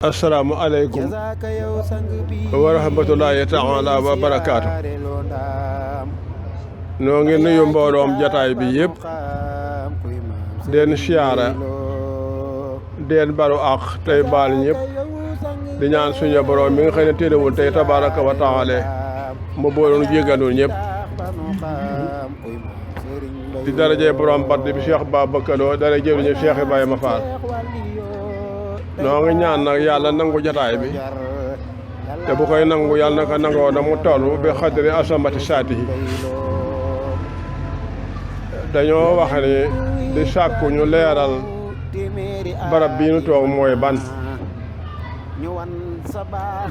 assalaamu aleykum wa rahmatullahi taala wa barakaatu. noo ngi nuyu mbooloom jataay bi yëpp den siyaara den balu ak tey baal ñëpp di ñaan suñu borom mi nga xam ne téerewul tey tabaraka wa taala mu booloon jéggandul ñëpp di darajee borom bat bi Cheikh Babacar Lo dara jëriñu Cheikh Ibrahima Fall. noo ngi ñaan nag yàlla nangu jataay bi te bu koy nangu yàlla naka nangoo na mu toll bi xadri asamati saati yi dañoo wax ni di sàkku ñu leeral barab bii nu toog mooy ban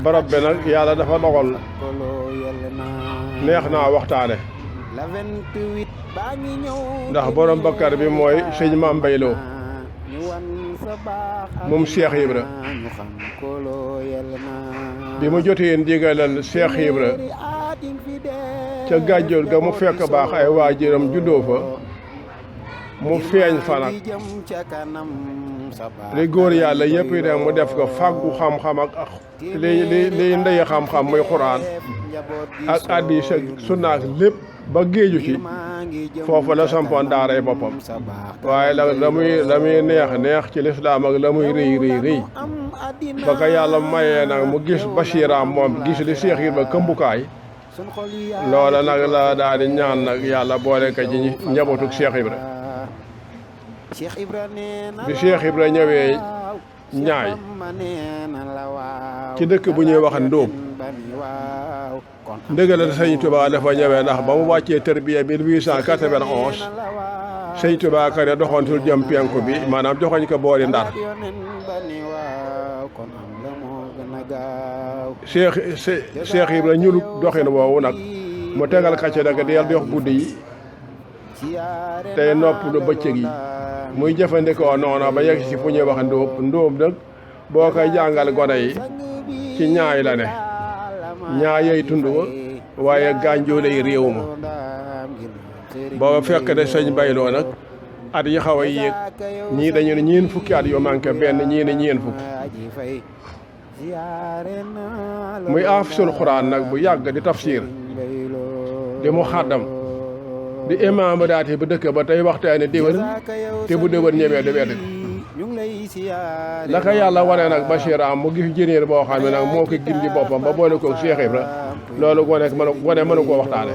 barab bi nag yàlla dafa dogal neex naa waxtaane ndax borom bakkar bi mooy sëñ Mame Mbaye Lo moom Cheikh Ibra bi mu jotee ndigalal Cheikh Ibra ca gàjjoor ga mu fekk baax ay waajuram juddoo fa mu feeñ fa nag li góor yàlla yëpp yi dem mu def ko fàggu xam-xam ak li ndey xam-xam muy xuraan ak hadiis ak sunna ak lépp ba géeju ci foofu la sampoon daaray boppam waaye la muy neex ci lislaam ak la muy rëy ba ko yàlla mayee nag mu gis basiiraam moom gis li Cheikh Ibra këmbukaay loola nag la daal di ñaan nag yàlla boole ko ci njabootug Cheikh Ibra bi Cheikh Ibra ñëwee ñaay ci dëkk bu ñuy wax Ndóob ndëgale sëñ Tuubaa dafa ñëwee ndax ba mu wàccee tërbiya 1891 sëñ Tuubaa ka ne doxantul jëm penku bi maanaam joxoñ ko boori Ndar Cheikh Ibra ñulu doxin woowu nag mu tegal kacce nag del dox guddi yi tey nopp lu bëccëg yi muy jëfandikoo noona ba yegg ci fu ñuy wax Ndóob nag boo koy jàngal gone yi ci ñaay la ne ñaa yey tund wa waaye gànjoole yi réew ma booba fekk de sëñ Mbaye Lo nag at yi xaw a yéeg ñii dañu ne ñeen fukki at yu manqué benn ñii ne ñeen fukk muy aafisul xuraan nag bu yàgg di tafsir di mu xaddam di imaam daati bu dëkk ba tey waxtaane déwén te bu déwén ñëwee di wedd la ko yàlla wane nag Bachira mu gis jëneer boo xam ne nag moo ko gindi boppam ba boole ko Cheikh Ibra loolu gone mënu koo waxtaane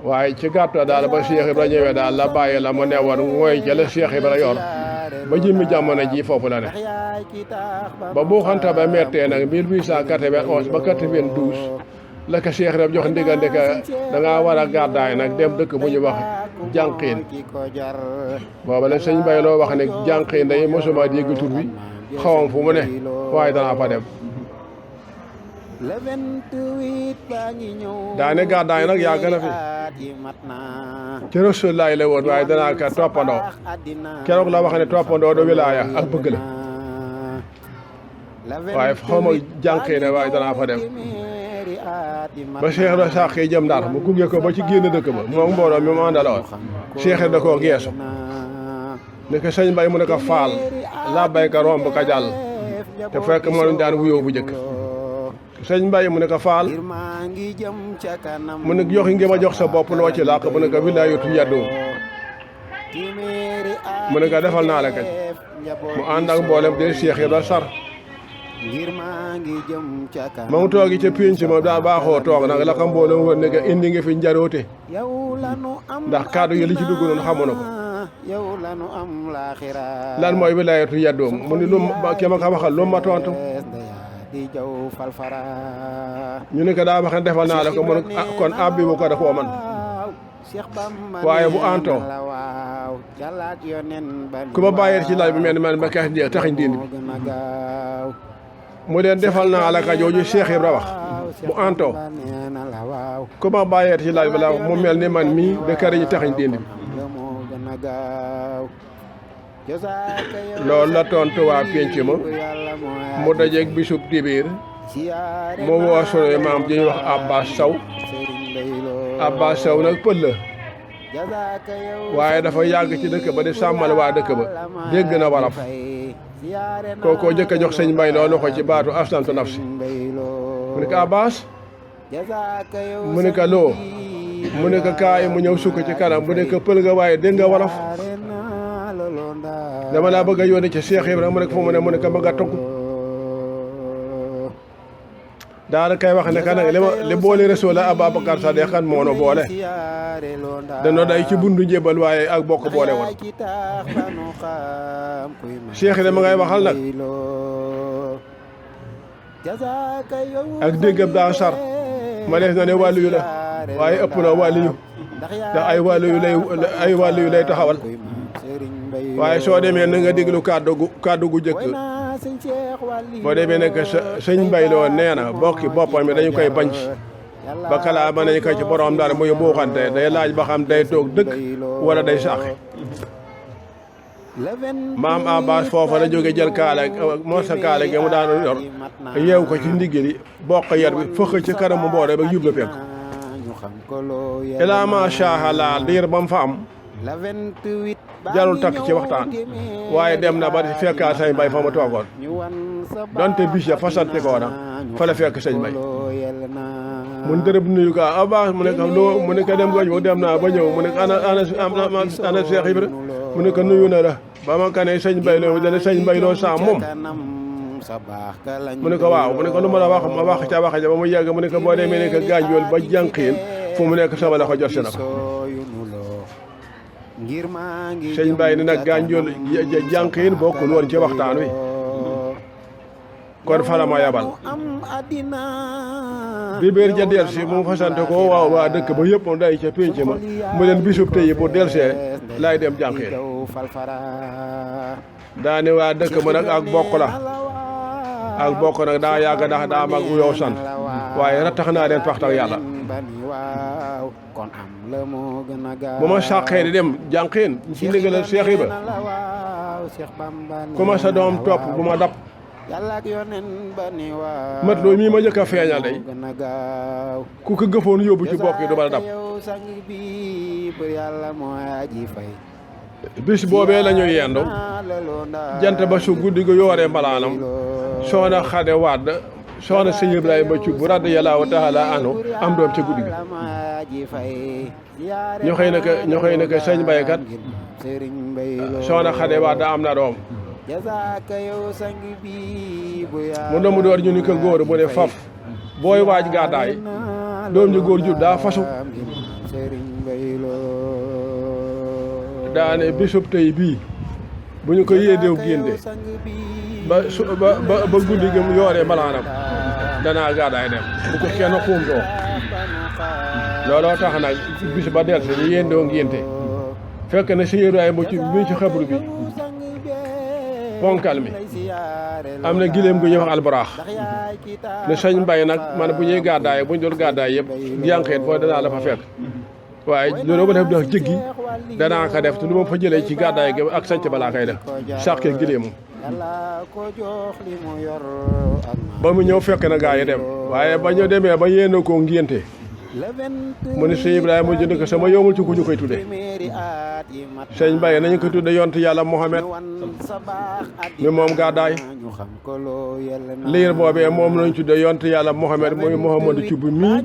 waaye ci gàttal daal ba Cheikh Ibra ñëwee daal la bàyyi la mu newoon mooy ca la Cheikh Ibra yor ba jëmmi jamono ji foofu la ne ba bu xanta ba mettee nag 1891 ba 92 la ko Cheikh Ibra jox ndigal ka da ngaa war a gàddaay nag dem dëkk bu ñu wax jànqiin booba la sëñ Mbaye Lo wax ne jànqiin day mosuma dégg tur bi xawam fu mu ne waaye danaa fa dem daane gàddaay nag yaa gën a fi ci Rasulullaay la woon waaye danaa ko toppandoo keroog la wax ne toppandoo do wilaaya ak bëgg la waaye xaw ma jànqiin waaye danaa fa dem ba Cheikh Ibra sàqi jëm Ndar mu gunge ko ba ci génn dëkk ba moom mbooloo mi mu àndaloon Cheikh da koo geesu ne ko sëñ Mbaye mu ne ko faal laa bayka romb ka jàll te fekk mënuñ daan wuyoo bu njëkk sëñ Mbaye mu ne ko faal mu ne jox ngi ma jox sa bopp loo ci làq mu ne ko wilaayatu yàddoo mu ne ko defal naa la kañ mu ànd ak mboolem de Cheikh Ibra sar ma mu toogi ca pénc ma daa baaxoo toog nag la ko mbooloo woon ne nga indi nga fi njaroote ndax kaddu yi li ci dugg noonu xamu na ko lan mooy wilaayatu yaddoom mu ni lu ki ma ko waxal lu ma tontu ñu ne ko daa wax ne defal naa la ko mu ne kon abbi bu ko da koo man waaye bu antoo ku ma bàyyee ci laaj bi mel ni man ma kax ndi taxiñ dindi bi mu leen defal naa la ka jooju Cheikh Ibra wax bu antoo ku ma bàyyee ci laaj bi la mu mel ni man mii de kër yi taxiñ dindi bi loolu la tontu waa pénc ma mu dajeeg bisub dibéer mu woo sunu maam ji ñuy wax Abbas Sow nag pël la waaye dafa yàgg ci dëkk ba di sàmmal waa dëkk ba dégg na waraf kookoo jëkk a jox sëñ Mbay Lo loxo ci baatu aslamtu nafsi mu ne ko Abbas mu ne ko loo mu ne ko kaay mu ñëw sukk ci kanam mu ne ko pël nga waaye dégg nga wolof dama laa bëgg a yónni ci Cheikh Ibrahima mu ne ko fu mu ne mu ne ko ma nga togg daana kay wax ne ka nag li boole Rasuul la Ababacar Sadiq kan moo no boole danoo day ci bundu njébal waaye ak bokk boole woon Cheikh Ibrahima ma ngay waxal nag ak déggam daa sar ma def na ne wàllu yu la waaye ëpp na wàllu yu ndax ay wàllu yu lay taxawal waaye soo demee na nga déglu kàddu gu jëkk boo demee nekk sëñ Mbay Lo nee na bokki boppam mi dañu koy banc ba kalaa mën nañu koy ci borom daal muy buuxante day laaj ba xam day toog dëkk wala day sàqi maam Abbas foofa la jóge jël kaala moo sa kaala gi mu daan yor yeew ko ci ndiggali bokk yar bi fëx ci kanamu mboole ba jublu fekk ilaa macha allah diir ba mu fa am jarul takk ci waxtaan waaye dem na ba fekkaa sëñ Mbay fa ma toogoon donte bis ya fasante ko na fa la fekk sëñ Mbay mun dërëb nuyu ko Abbas mu ne ko loo mu ne ko dem nga ñëw dem naa ba ñëw mu ne ko ana Cheikh Ibra mu ne ko nuyu na la ba ma ka ne sëñ Mbay Lo dana sëñ Mbay Lo saa moom mu ne ko waaw mu ne ko lu ma la wax ma wax ca wax ja ba mu yàgg mu ne ko boo demee ne ko Gànjool ba jànqiin fu mu nekk sama la ko jot si na ko sëñ Mbay ni nag Gànjool jànqiin bokkul woon ci waxtaan wi kon fala ma yabal bi béer ja del si mu fasante ko waaw waa dëkk ba yëpp moom day ca pénc ma mu leen bisub tey bu del see laay dem jànqiin daa ne waa dëkk ma nag ak bokk la ak bokk nag daa yàgg ndax daa mag yow sant waaye rattax naa leen paxtak yàlla bu ma sàqee di dem jànqiin ci ndigalal Cheikh Ibra ku ma sa doom topp bu ma dab mat loo mii ma njëkk a feeñal day ku ko gëfoon yóbbu ci bokk yi du ma la dab bis boobee la ñuy yendu jant ba su guddi gu yooree mbalaanam soxna Xade Wàdd soxna sëñ Ibrahima Cubb radiyallaahu taala anhu am doom ca guddi ga ñu xëy na ko sëñ Mbay kat soxna Xade Wàdd am na doom mu doomu door ñu ni ko góor mu ne faf booy waaj gàddaay doom ju góor jur daa fasu daane bisub tey bii bu ñu ko yéedeew génde ba guddi gi mu yooree malaanam danaa gàddaay dem bu ko kenn xuumtoo looloo tax nag bis ba del si ñu yéendoo ngénte fekk na si yéeruwaay mu ci xabru bi ponkal mi am na giléem gu ñuy wax alburaax ne sëñ Mbay nag man bu ñuy gàddaay bu ñu doon gàddaay yëpp jànqeet foo danaa la fa fekk waaye loolu ma def dox jéggi danaa ko def te lu ma fa jëlee ci gàddaay gi ak sanc balaa koy def sàqee giléemu ba mu ñëw fekk na gaa yi dem waaye ba ñu demee ba yéena koo ngénte mu ne sëñ Ibrahima mu jënd ko sama yoomul ci ku ñu koy tudde sëñ Mbay nañu ko tudde yont yàlla Muhammad mi moom gàddaay liir boobee moom lañu tudde yont yàlla Muhammad muy Muhammadu Cubb mii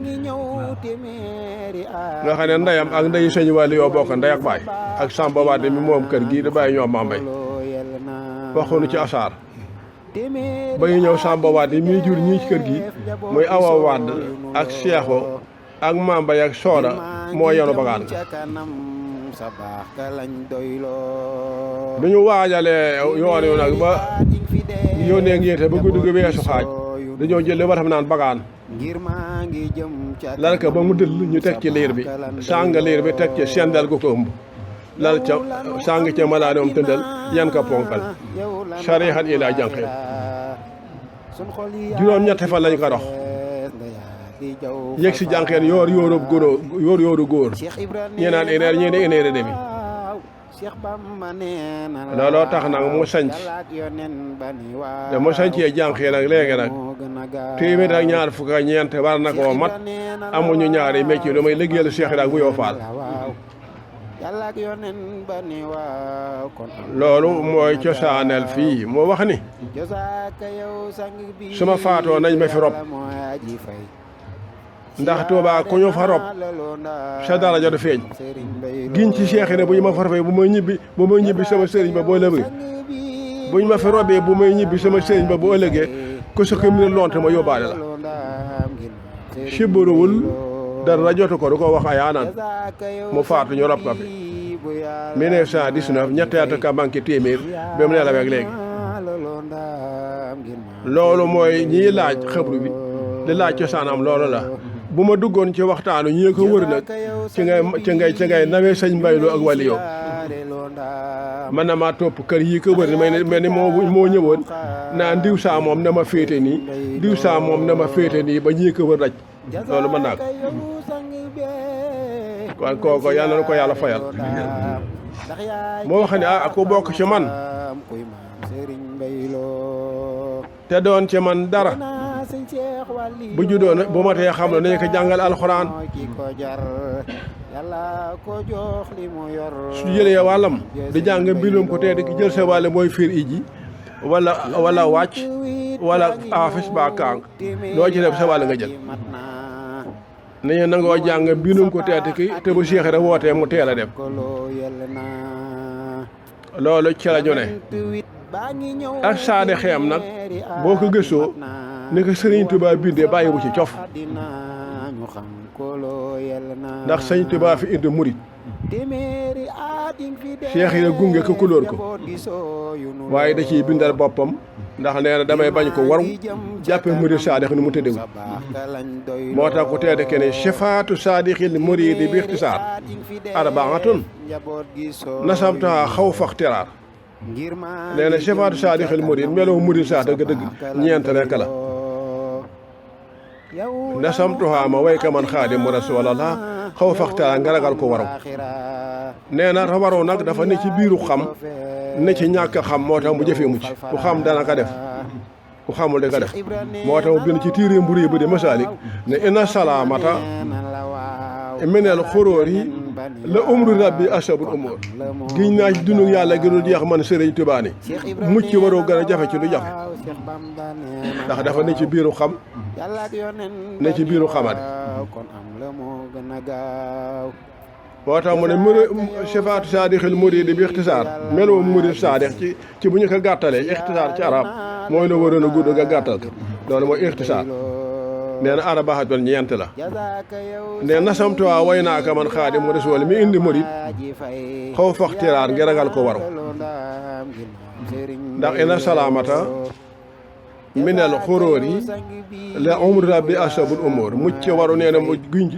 nga xam ne ndeyam ak ndeyu sëñ Wàlli yoo bokk ndey ak baay ak Samba Wade mi moom kër gii da bàyyi ñoom Maam Mbay waxoonu ci asaar ba ñu ñëw Samba Wade mii jur ñii ci kër gi muy Awa Wade ak Seexo ak Maam Mbay ak Sooda moo yenu bagaan bi ñu waajalee yoon yu nag ba yónnee ngéete ba guddi gi weesu xaaj dañoo jël li war xam naan bagaan lal ka ba mu dëll ñu teg ci liir bi sàng liir bi teg ci sendal gu ko ëmb lal ca sàng ca malaanoom tëndal yan ka ponkal sariixat ilaa jànqeen juróom-ñetti fan lañ ko dox yegg si jànqeen yoor yooru góor ñi naan une heure ñii ne une heure et demi looloo tax nag mu sanc te mu sancee jànqeen nag léegi nag téeméer ak ñaar fukk ak ñeent war na koo mat amuñu ñaari métier lu may liggéeyal Cheikh Ibra bu yoo faal loolu mooy cosaanal fii moo wax ni su ma faatoo nañ ma fi rob ndax Tuubaa ku ñu fa rob sa daraja du feeñ giñ ci Seex ne bu ñu ma fa robee bu may ñibbi sama sëriñ ba boo ëllëgee bu ñu ma fi robee bu may ñibbi sama sëriñ ba boo ëllëgee ku sa ko mi lonte ma yóbbaale la siburuwul dara jotu ko du ko wax ay anaan mu faatu ñu rob ko fi 1919 ñetti at ka manqué téeméer ba mu ne la weeg léegi loolu mooy ñiy laaj xabru bi di laaj cosaanam loolu la bu ma duggoon ci waxtaanu ñi ko wër nag ci ngay nawee sëñ Mbaylo ak wàlli yow man na maa topp kër yi ko wër may mel ni moo ñëwoon naan diw saa moom na ma féete nii diw saa moom na ma féete nii ba ñii ko wër daj loolu mën naa ko kon kooko yàlla na ko yàlla fayal moo wax ne ku bokk ci man te doon ci man dara bu juddoon bu ma tee xam ne nañu ko jàngal alxuraan su jëlee wàllam di jàng mbindum ko te di jël sa wàll mooy fiir iji wala wàcc wala afis ba kaang loo ci def sa wàll nga jël nañu nangoo jàng mbindum ko teeti ki te bu Seex Ibra wootee mu teel a dem loolu ci la ñu ne ak saade xeem nag boo ko gëstoo ni ko Sëriñ Tuubaa bindee bàyyi bu ci cof ndax Sëriñ Tuubaa fi indi murit Seex Ibra gunge ko kulóor ko waaye da ciy bindal boppam ndax nee na damay bañ ko waru jàppe murit saadix ni mu tëddewu moo tax ku tedd ke ne sifaatu saadixil muridi bi ixtisaar arbaatun nasabtaha xaw faxtiraar nee na sifaatu saadixil murid meloo murid sax dëgg-dëgg ñeent rekk la nasamtuhaa ma way ka man xaadimu rasulallah xaw faxtiraar nga ragal ko waraw nee na waraw nag dafa ne ci biiru xam ne ci ñàkk xam moo tax mu jëfee mucc ku xam dana ko def ku xamul da ko def moo tax mu bind ci tiiree mburi bu di masaalik ne inna salaamata minel xuróor yi la umru rabbi asabul umur giñ naa ci dund yàlla gënul jeex man Sëriñ Tuubaa ni mucc waroo gën a jafe ci lu jafe ndax dafa ne ci biiru xam ne ci biiru xamadi moo tax mu ne sifaatu saadixil muriidi bi ixtisaar meloo murid saadix ci bu ñu ko gàttalee ixtisaar ci arab mooy la waroon a gudd nga gàttal ko loolu mooy ixtisaar nee na arabaxat ban ñeent la ne nasamtuwaa way naa ka man xaadimu rasuul mi indi murid xaw faxtiraar ngi ragal ko waru ndax ina salaamata minel xuróor yi la umru rabbi asabul umur mucc waru nee na mu giñ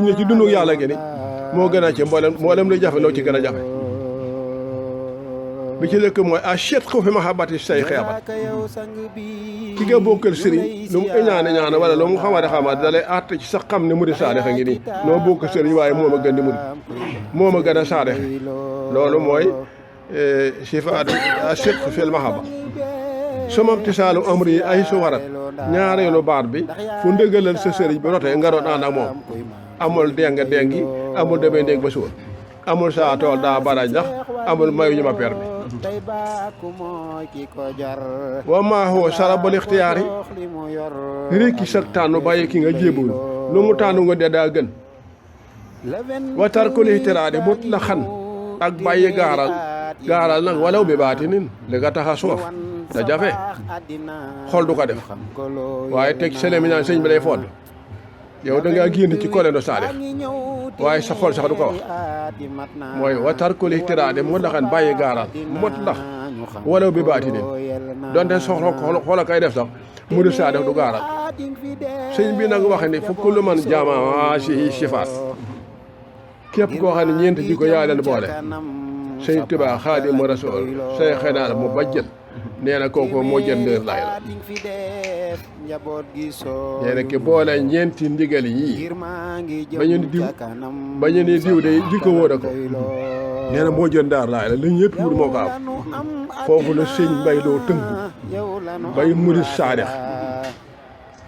na ci dundu yàlla gi ni moo gën a ci mboolem lu jafe loo ci gën a jafe bi ci lëkk mooy a chet ko fi mahabbati say xeebat ki nga bokkal sëriñ lu mu ñaane wala lu mu xamade da lay àtt ci sax xam ne murid saadex a ngi nii noo bokk sëriñ waaye moo ma gën di murid moo ma gën a saadex loolu mooy sifaat a chet fil mahabba somam tisaalu amri yi ay su warat ñaareelu baat bi fu ndëgalal sa sëriñ bi rotee nga doon ànd ak moom amul dengi amul demee ndéeg ba suur amul saa tool daa baraj ndax amul mayu ñu ma permi wa maa huwa sarabul ixtiyaari rékki sag tànnu bàyyi ki nga jébul lu mu tànnu nga dee daa gën wa tarkul ixtiraadi mut la xan ak bàyyi gaaral nag walaw bi baatinin li nga tax a soof da jafe xol du ko def waaye teg sele mi naan sëñ bi lay fodd yow da ngaa génn ci kolendo saadix waaye sa xol sax du ko wax mooy wa tarkul ixtiraadi mut la xan bàyyi gaaral mut lax walaw bi baatinin donte soxla xoola kay def sax mu di saadix du gaaral sëñ bi nag waxe ni fukk lu man jamaa si sifaat képp koo xam ne ñeent ji ko yaa leen boole Sëñ Tuubaa Xaadimu Rasuul say xenaal mu bajjal nee na kooku moo jël ndër laay la nee na ki boole ñeenti ndigal yii ba ñu ni diw de jikko wóor a ko nee na moo jël ndaar laay la li ñëpp wut moo ko am foofu la sëñ Mbay Lo tënk bay murid saadix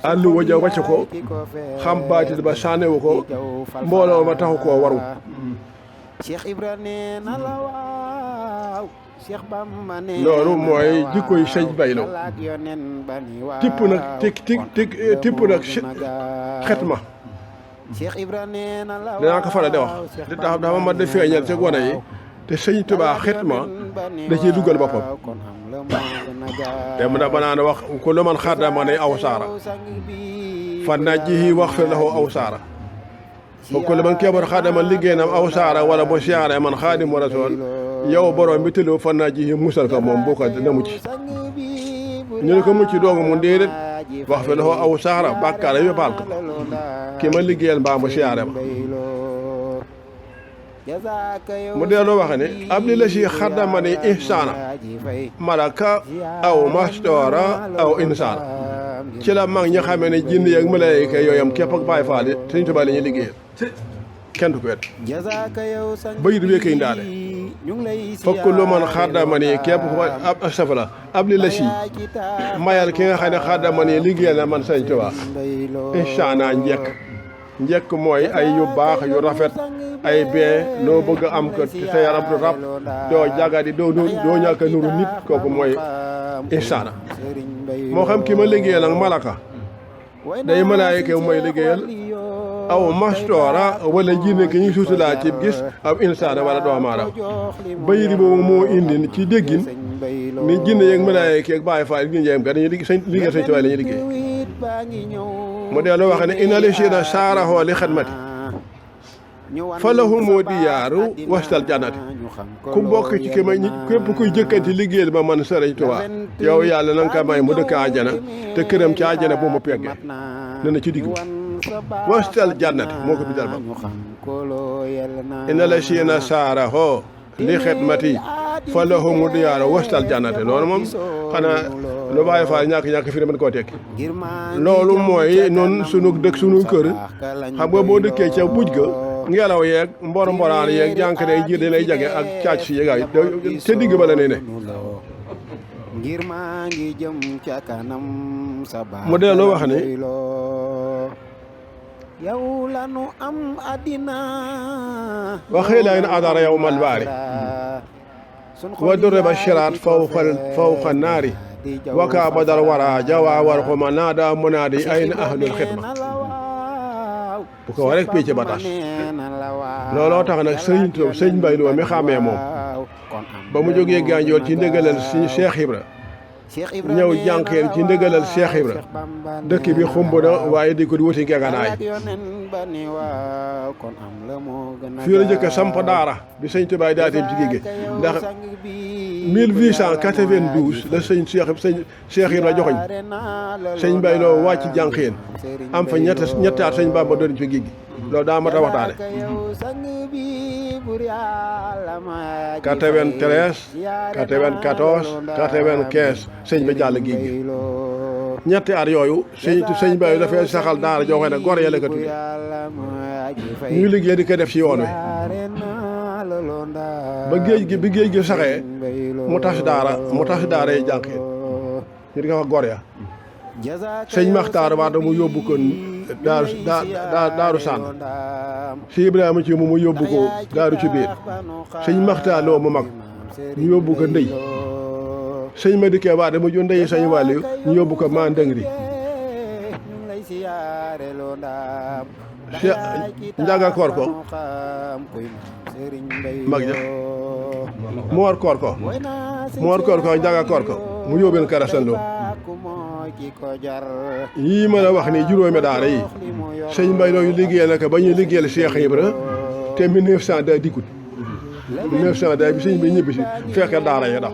àllu waja wàcc ko xam baatit ba sànnewu ko mbooloo ma taxu koo waru Cheikh Ibra nee na la waaw Cheikh Bamba nee loolu mooy jikkoy sëñ Baylo tipp nag tipp nag xet ma Cheikh Ibra nee na la dinaa ko faral di wax di tax dafa mat di feeñal ci gone yi te sëñ Tuubaa xet ma da ciy dugal boppam dem na ba naan wax ku lu man xaddama ne aw saara fa najjihi wax fi lahu aw saara ba ku lu man keebar xaddama liggéey nam aw saara wala bu siyaare man xaadimu rasool yow borom bi tëloo fa najjihi musal ko moom boo ko na mucc ñu ne ko mucc doogu mu déedéet wax fi lahu aw saara bàkkaar yi baal ko ki ma liggéeyal mbaa mu siyaare ma mu delloo wax ne ab li la si xaddama ni ihsaana malaka aw mastoora aw insaana ci la mag ñi xamee ne jinn yeeg malaayika yooyam képp ak Baay Faal Sëñ Tuubaa la ñuy liggéeyal kenn du ko wet bayit bee koy ndaale fokk lu man xaddama ni képp ko ab safala ab li la si mayal ki nga xam ne xaddama ni liggéeyal na man Sëñ Tuubaa ihsaana njekk mooy ay yu baax yu rafet ay bien loo bëgg a am ko sa yaram du rab doo jagadi doo ñàkk a nuru nit kooku mooy ihsaana moo xam ki ma liggéeyal ak malaka day malaayika mooy liggéeyal aw mastoora wala jinne ki ñu suutulaa ci gis aw insaana wala doomu aadama bayri boobu moo indi ci déggin ni jinne yeeg malaayika ak Baay Faal gi njeem ka dañuy liggéey Sëñ Tuubaa la ñuy liggéey mu dellu wax ne inna lisina saarahoo li xidmati fa lahumu diyaaru wastal jannati ku bokk ci ki ma képp kuy jëkkanti liggéeyal ba man Sëriñ Tuubaa yow yàlla na nga ko may mu dëkk àjjana te këram ci àjjana bu mu peggee ne na ci digg wastal jannati moo ko bindal ba inna lisina saarahoo li xidmati fa lahumu diyaaru wastal jannati loolu moom xanaa lu Baay Faal ñàkk fi mën koo tekki loolu mooy noonu sunu dëkk sunu kër xam nga boo dëkkee ca buj ga ngelaw yeeg mboraan yeeg jànkare yi jiir di lay jage ak caac si yegaay ca digg ba la ne mu dellu wax ni yow lanu am àddina waxee lay na adara yow mal baari wa duriba shiraat fawqa naari waka badal wara jawa war xuma naada munaadi ayna ahlul xidma bu ko waree picc ba tas looloo tax nag sëñ Baylo mi xàmmee moom ba mu jógee Gànjool ci ndégalal si Cheikh Ibra ñëw jànkeen ci ndégalal Cheikh Ibra dëkk bi xumb na waaye di ko di wuti ngeganaay fii la njëkk a samp daara bi sëñ Tuubaa daateem ci géej ndax 1892 la sëñ Cheikh Ibra joxoñ sëñ Baylo wàcc jànkeen am fa ñetti at sëñ Bamba doon ci géej gi loolu daa mat a waxtaane 93 94 95 sëñ bi jàll géej gi ñetti at yooyu sëñ Baylo dafay saxal daara joo xam ne gor ya la ko tudde ñuy liggéey di ko def ci yoon wi ba bi géej gi saxee mu tas daara yi jànkeen ñu di ko wax gor ya sëñ Maxtaar Wade mu yóbbu ko daaru sànn si Ibrahima ci mu yóbbu ko daaru ci biir sëñ Maxtaar Lo mu mag ñu yóbbu ko ndëy sëñ Madike Wade mu ju ndëyi sëñ Wàllu ñu yóbbu ko maa ndëngri njaga koor ko mag ja moor koor ko njaga koor ko mu yóbbeen karasandoo yii mën a wax ni juróomi daara yi sëñ Baylo yu liggéeyal na ko ba ñuy liggéeyal Cheikh Ibra te 1900 da dikkut 1900 da bi sëñ bi ñibbi si fekk daara ya dax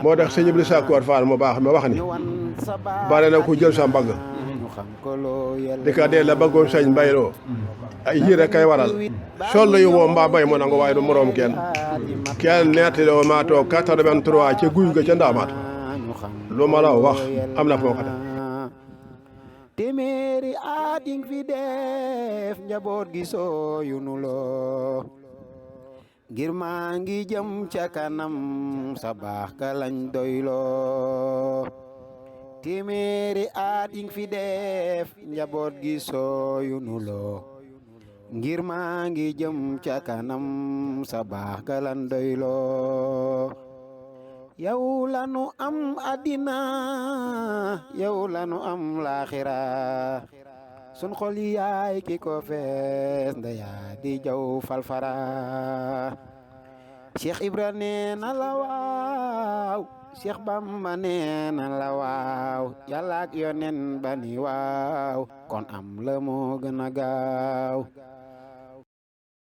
moo tax sëñ Ibra Sakkoor Faal mu baax ma wax ni bare na ku jël sa mbagg di ka dee la bëggoon sëñ Baylo ay yére kay waral sol la yu woo mbaa bay mu nangu waaye du moroom kenn nettali woo maa toog 83 ca guy ga ca ndaamaat lu ma la wax am na foo ko def téeméeri at yi fi def njaboot gi sooyu nu loo ngir maa ngi jëm ca kanam sa baax ka lañ doyloo téeméeri at yi fi def njaboot gi sooyu nu loo ngir maa ngi jëm ca kanam sa baax ga lan doyloo yow lanu am àddina yow lanu am laaxira sun xol yi yaay ki ko fees ndeya di jaw falfara Cheikh Ibra nee na la waaw Cheikh Bamba nee na la waaw yàlla ak yonen ba ni waaw kon am la moo gën a gaaw